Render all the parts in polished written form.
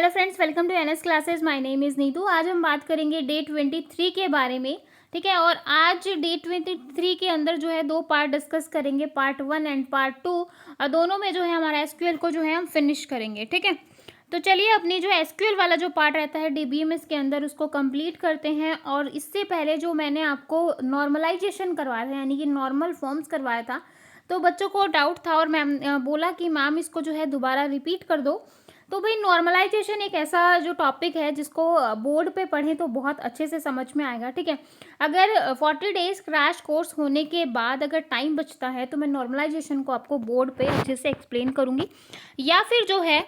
Hello friends, welcome to NS classes. My name is Neetu. आज हम बात करेंगे डे 23 के बारे में। ठीक है, और आज डे 23 के अंदर जो है दो पार्ट डिस्कस करेंगे, पार्ट 1 एंड पार्ट 2। और दोनों में जो है हमारा एसक्यूएल को जो है हम फिनिश करेंगे। ठीक है, तो चलिए अपनी जो एसक्यूएल वाला जो पार्ट रहता है डीबीएमएस के अंदर उसको कंप्लीट करते हैं। और इससे पहले जो मैंने आपको नॉर्मलाइजेशन करवाया था, यानी कि नॉर्मल फॉर्म्स करवाया था, तो बच्चों को डाउट था और मैम बोला कि मैम इसको जो है दोबारा रिपीट कर दो। तो भाई नॉर्मलाइजेशन एक ऐसा जो टॉपिक है जिसको बोर्ड पे पढ़ें तो बहुत अच्छे से समझ में आएगा। ठीक है, अगर 40 डेज क्रैश कोर्स होने के बाद अगर टाइम बचता है तो मैं नॉर्मलाइजेशन को आपको बोर्ड पे अच्छे से एक्सप्लेन करूँगी, या फिर जो है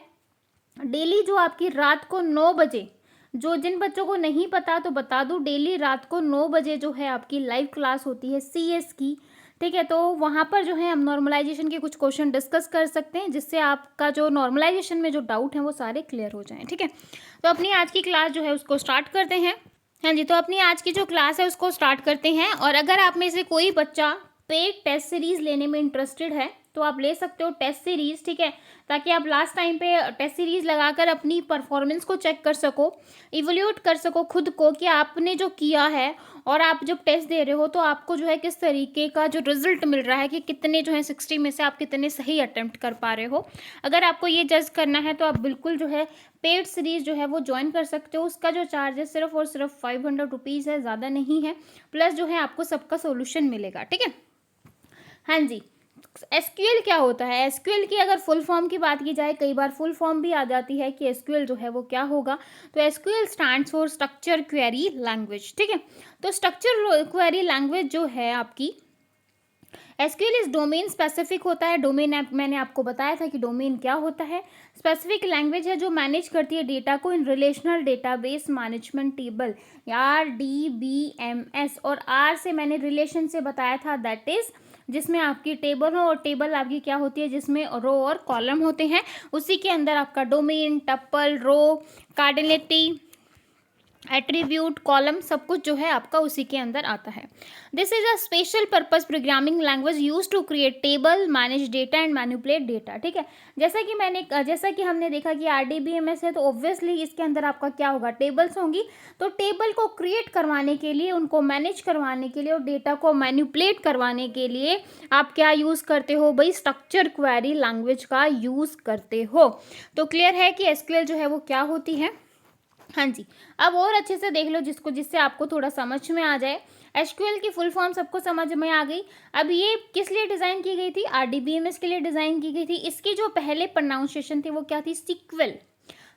डेली जो आपकी रात को 9 बजे, जो जिन बच्चों को नहीं पता तो बता दूं, डेली रात को 9 बजे जो है आपकी लाइव क्लास होती है सीएस की। ठीक है, तो वहाँ पर जो है हम नॉर्मलाइजेशन के कुछ क्वेश्चन डिस्कस कर सकते हैं, जिससे आपका जो नॉर्मलाइजेशन में जो डाउट है वो सारे क्लियर हो जाएं। ठीक है, तो अपनी आज की क्लास जो है उसको स्टार्ट करते हैं। हाँ जी, तो अपनी आज की जो क्लास है उसको स्टार्ट करते हैं। और अगर आप में से कोई बच्चा पेड टेस्ट सीरीज लेने में इंटरेस्टेड है तो आप ले सकते हो टेस्ट सीरीज। ठीक है, ताकि आप लास्ट टाइम पे टेस्ट सीरीज लगाकर अपनी परफॉर्मेंस को चेक कर सको, इवोल्यूट कर सको खुद को कि आपने जो किया है, और आप जब टेस्ट दे रहे हो तो आपको जो है किस तरीके का जो रिजल्ट मिल रहा है, कि कितने जो है 60 में से आप कितने सही अटेम्प्ट कर पा रहे हो। अगर आपको ये जज करना है तो आप बिल्कुल जो है पेड सीरीज जो है वो ज्वाइन कर सकते हो। उसका जो चार्ज है सिर्फ और सिर्फ 500 रुपीज़ है, ज़्यादा नहीं है। प्लस जो है आपको सबका सोल्यूशन मिलेगा। ठीक है, हाँ जी। एसक्यूएल क्या होता है? एसक्यूएल की अगर फुल फॉर्म की बात की जाए, कई बार फुल फॉर्म भी आ जाती है कि एसक्यूएल जो है वो क्या होगा। तो SQL stands for structure query language. ठीक है, तो स्ट्रक्चर क्वेरी लैंग्वेज जो है आपकी, एसक्यूएल इज डोमेन स्पेसिफिक होता है। डोमेन मैंने आपको बताया था कि डोमेन क्या होता है। स्पेसिफिक लैंग्वेज है जो मैनेज करती है डेटा को in relational database management table, RDBMS। और आर से मैंने रिलेशन से बताया था, दैट इज जिसमें आपकी टेबल हो, और टेबल आपकी क्या होती है जिसमें रो और कॉलम होते हैं। उसी के अंदर आपका डोमेन, टप्पल, रो, कार्डिनलिटी, एट्रीब्यूट, कॉलम, सब कुछ जो है आपका उसी के अंदर आता है। This is a special purpose programming language use to create table, manage data and manipulate data. ठीक है, जैसा कि हमने देखा कि RDBMS है, तो ऑब्वियसली इसके अंदर आपका क्या होगा, टेबल्स होंगी। तो टेबल को क्रिएट करवाने के लिए, उनको मैनेज करवाने के लिए और डेटा को मैनिपुलेट करवाने के लिए आप क्या यूज़ करते हो भाई? स्ट्रक्चर क्वेरी लैंग्वेज का यूज़ करते हो। तो क्लियर है कि एसक्यूएल जो है वो क्या होती है। हाँ जी, अब और अच्छे से देख लो जिससे आपको थोड़ा समझ में आ जाए। एसक्यूएल की फुल फॉर्म सबको समझ में आ गई। अब ये किस लिए डिज़ाइन की गई थी? RDBMS के लिए डिज़ाइन की गई थी। इसकी जो पहले प्रोनाउंसिएशन थी वो क्या थी? सिक्वल।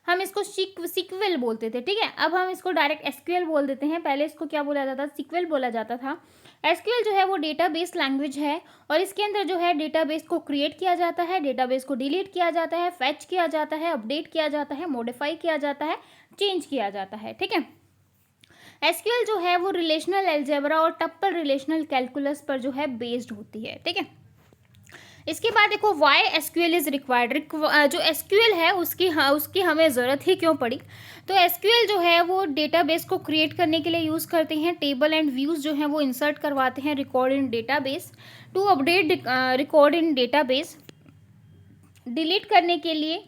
हम इसको सिक्वल बोलते थे। ठीक है, अब हम इसको डायरेक्ट एसक्यूएल बोल देते हैं। पहले इसको क्या बोला जाता था? सिक्वल बोला जाता था। एसक्यूएल जो है वो डेटाबेस लैंग्वेज है, और इसके अंदर जो है डेटाबेस को क्रिएट किया जाता है, डेटाबेस को डिलीट किया जाता है, फैच किया जाता है, अपडेट किया जाता है, मॉडिफाई किया जाता है, चेंज किया जाता है। ठीक है, एसक्यूएल जो है वो रिलेशनल अलजेब्रा और टप्पल रिलेशनल कैलकुलस पर जो है बेस्ड होती है। ठीक है, इसके बाद देखो वाई एसक्यूएल इज रिक्वायर्ड। जो एसक्यूएल है उसकी हमें ज़रूरत ही क्यों पड़ी? तो एसक्यूएल जो है वो डेटाबेस को क्रिएट करने के लिए यूज़ करते हैं। टेबल एंड व्यूज़ जो हैं वो इंसर्ट करवाते हैं record in database, to update record in database, delete करने के लिए,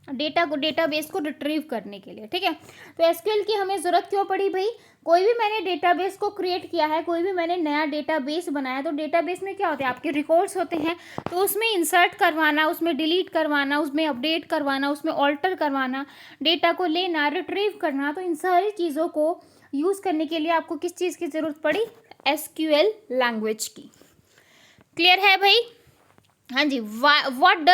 डेटाबेस को रिट्रीव करने के लिए। ठीक है, तो एसक्यूएल की हमें ज़रूरत क्यों पड़ी भाई? कोई भी मैंने डेटाबेस को क्रिएट किया है, कोई भी मैंने नया डेटाबेस बनाया, तो डेटाबेस में क्या होते हैं? आपके रिकॉर्ड्स होते हैं। तो उसमें इंसर्ट करवाना, उसमें डिलीट करवाना, उसमें अपडेट करवाना, उसमें ऑल्टर करवाना, डेटा को लेना, रिट्रीव करना, तो इन सारी चीज़ों को यूज़ करने के लिए आपको किस चीज़ की ज़रूरत पड़ी? एसक्यूएल लैंग्वेज की। क्लियर है भाई? हाँ जी, व्हाट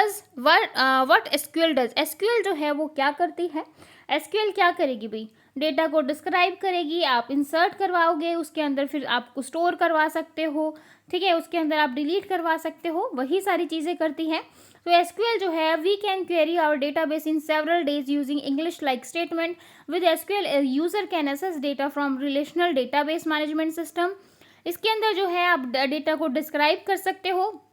एसक्यूएल डज। एसक्यूएल जो है वो क्या करती है? एसक्यूएल क्या करेगी भाई? डेटा को डिस्क्राइब करेगी, आप इंसर्ट करवाओगे उसके अंदर, फिर आपको स्टोर करवा सकते हो। ठीक है, उसके अंदर आप डिलीट करवा सकते हो, वही सारी चीज़ें करती है। तो एसक्यूएल जो है, we can query our database in several days using English like statement. With SQL user can access data from relational database management system. इसके अंदर जो है आप डेटा को डिस्क्राइब कर सकते हो।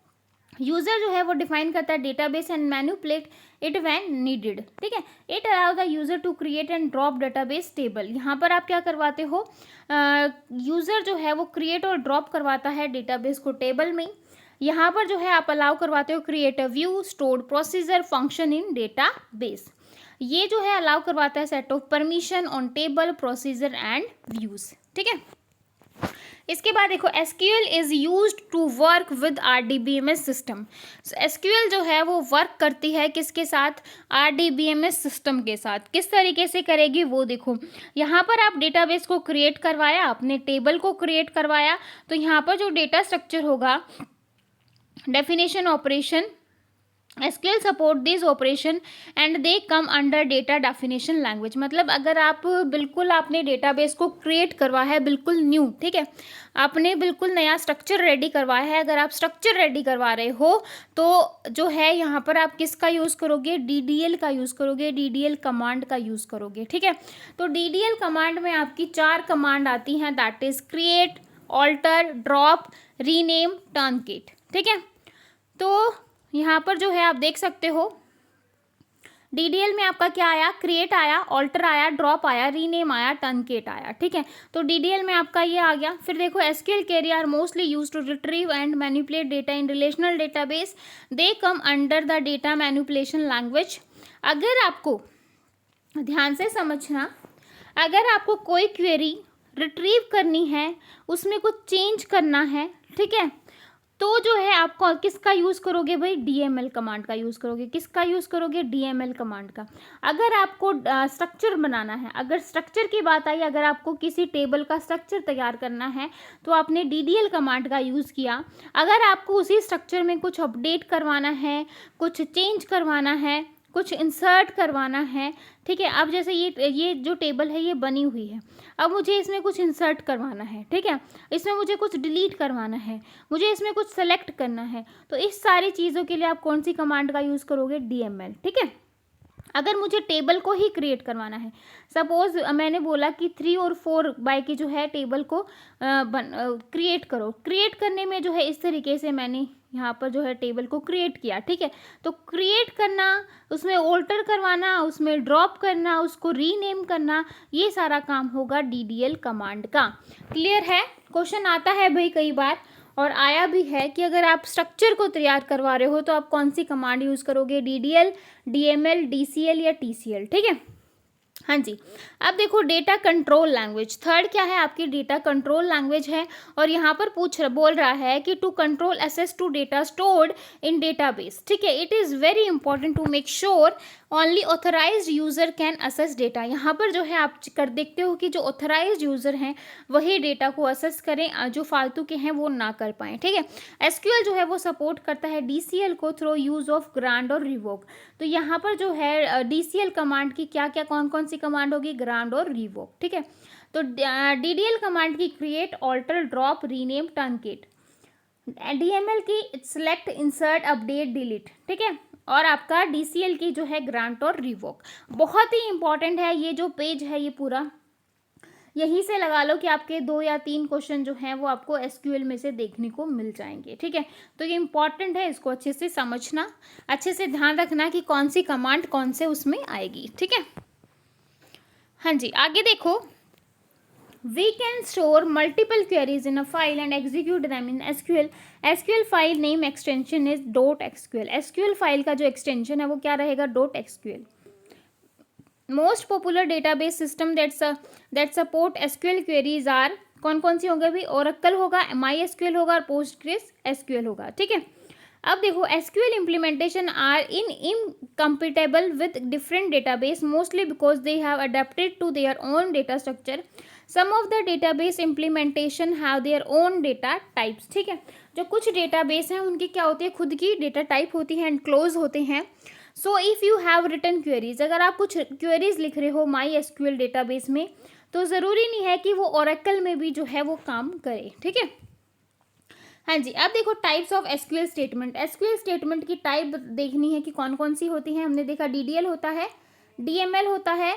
यूजर जो है वो डिफाइन करता है database and manipulate it when needed. ठीक है, it allow the user to create and drop database table. यहाँ पर आप क्या करवाते हो? यूजर जो है वो क्रिएट और ड्रॉप करवाता है डेटाबेस को टेबल में। यहाँ पर जो है आप अलाउ करवाते हो create a view, stored procedure, function in database. ये जो है अलाउ करवाता है set of permission on table, procedure and views. ठीक है, इसके बाद देखो SQL is used to work with RDBMS system. SQL जो है वो वर्क करती है किसके साथ, आरडीबीएमएस सिस्टम के साथ। किस तरीके से करेगी वो देखो, यहाँ पर आप डेटाबेस को क्रिएट करवाया, आपने टेबल को क्रिएट करवाया, तो यहाँ पर जो डेटा स्ट्रक्चर होगा, definition operation, SQL support this operation and they come under data definition language. मतलब अगर आप बिल्कुल आपने डेटाबेस को क्रिएट करवा है बिल्कुल न्यू, ठीक है, आपने बिल्कुल नया स्ट्रक्चर रेडी करवाया है, अगर आप स्ट्रक्चर रेडी करवा रहे हो तो जो है यहाँ पर आप किसका यूज़ करोगे, DDL का यूज़ करोगे, DDL कमांड का यूज़ करोगे। ठीक है, तो DDL कमांड में आपकी 4 कमांड आती हैं, that is create, alter, drop, rename, truncate. ठीक है, तो यहाँ पर जो है आप देख सकते हो DDL में आपका क्या आया, क्रिएट आया, ऑल्टर आया, ड्रॉप आया, रीनेम आया, टर्नकेट आया। ठीक है, तो DDL में आपका ये आ गया। फिर देखो SQL query are mostly use to retrieve and manipulate data in relational database, they come under the data manipulation language. अगर आपको ध्यान से समझना, अगर आपको कोई क्वेरी रिट्रीव करनी है, उसमें कुछ चेंज करना है, ठीक है, तो जो है आपको किसका यूज़ करोगे भाई, DML कमांड का यूज़ करोगे। किसका यूज़ करोगे, DML कमांड का। अगर आपको स्ट्रक्चर बनाना है, अगर स्ट्रक्चर की बात आई, अगर आपको किसी टेबल का स्ट्रक्चर तैयार करना है तो आपने DDL कमांड का यूज़ किया। अगर आपको उसी स्ट्रक्चर में कुछ अपडेट करवाना है, कुछ चेंज करवाना है, कुछ इंसर्ट करवाना है, ठीक है, अब जैसे ये जो टेबल है ये बनी हुई है, अब मुझे इसमें कुछ इंसर्ट करवाना है, ठीक है, इसमें मुझे कुछ डिलीट करवाना है, मुझे इसमें कुछ सेलेक्ट करना है, तो इस सारी चीज़ों के लिए आप कौन सी कमांड का यूज़ करोगे, DML। ठीक है, अगर मुझे टेबल को ही क्रिएट करवाना है, सपोज मैंने बोला कि 3 और 4 बाय की जो है टेबल को क्रिएट करो। क्रिएट करने में जो है इस तरीके से मैंने यहाँ पर जो है टेबल को क्रिएट किया। ठीक है, तो क्रिएट करना, उसमें ऑल्टर करवाना, उसमें ड्रॉप करना, उसको रीनेम करना, ये सारा काम होगा DDL कमांड का। क्लियर है, क्वेश्चन आता है भाई कई बार, और आया भी है कि अगर आप स्ट्रक्चर को तैयार करवा रहे हो तो आप कौन सी कमांड यूज़ करोगे, DDL, DML, DCL या TCL। ठीक है, हाँ जी। अब देखो डेटा कंट्रोल लैंग्वेज, थर्ड क्या है आपकी, डेटा कंट्रोल लैंग्वेज है, और यहाँ पर बोल रहा है कि to control access to data stored in database. ठीक है, it is very important to make sure only authorized user can access data. यहाँ पर जो है आप कर देखते हो कि जो ऑथराइज्ड यूज़र हैं वही डेटा को असेस करें, जो फालतू के हैं वो ना कर पाएँ। ठीक है, SQL जो है वो सपोर्ट करता है DCL को थ्रू यूज़ ऑफ ग्रांड और रिवोक। तो यहाँ पर जो है DCL कमांड की क्या क्या कौन कौन सी कमांड होगी, ग्रांड और रिवोक। ठीक है, तो DDL कमांड की create, alter, drop, rename, truncate. DML की सिलेक्ट, इंसर्ट, अपडेट, डिलीट। ठीक है, और आपका DCL की जो है ग्रांट और रिवोक। बहुत ही इंपॉर्टेंट है ये जो पेज है, ये पूरा यहीं से लगा लो कि आपके 2 या 3 क्वेश्चन जो हैं वो आपको SQL में से देखने को मिल जाएंगे। ठीक है, तो ये इंपॉर्टेंट है, इसको अच्छे से समझना, अच्छे से ध्यान रखना कि कौन सी कमांड कौन से उसमें आएगी। ठीक है, हाँ जी, आगे देखो, we can store multiple queries in a file and execute them in SQL. SQL file name extension is .SQL. SQL file का जो एक्सटेंशन है वो क्या रहेगा, .SQL. Most popular database system that support SQL queries are कौन कौन सी होंगे भी, ओरेकल होगा, MySQL होगा और पोस्टग्रेस SQL होगा। ठीक है, अब देखो SQL implementation are incompatible with different database mostly because they have adapted to their own data structure. Some of the database implementation have their own data types. ठीक है, जो कुछ डेटाबेस हैं उनकी क्या होती है, खुद की डेटा टाइप होती है, एनक्लोज होते हैं। So if you have written queries, अगर आप कुछ क्वेरीज लिख रहे हो MySQL डेटाबेस में, तो ज़रूरी नहीं है कि वो ओरेकल में भी जो है वो काम करे। ठीक है, हाँ जी। अब देखो types of SQL statement. SQL statement की टाइप देखनी है कि कौन कौन सी होती हैं। हमने देखा DDL होता है, DML होता है,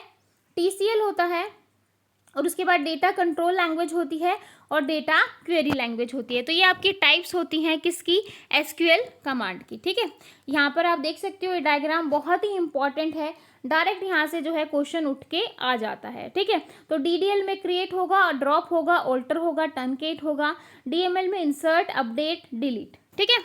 TCL होता है, और उसके बाद डेटा कंट्रोल लैंग्वेज होती है और डेटा क्वेरी लैंग्वेज होती है। तो ये आपकी टाइप्स होती हैं किसकी, SQL कमांड की। ठीक है, यहाँ पर आप देख सकते हो ये डायग्राम बहुत ही इंपॉर्टेंट है, डायरेक्ट यहाँ से जो है क्वेश्चन उठ के आ जाता है। ठीक है, तो DDL में क्रिएट होगा, ड्रॉप होगा, ऑल्टर होगा, टर्नकेट होगा, DML में इंसर्ट, अपडेट, डिलीट। ठीक है,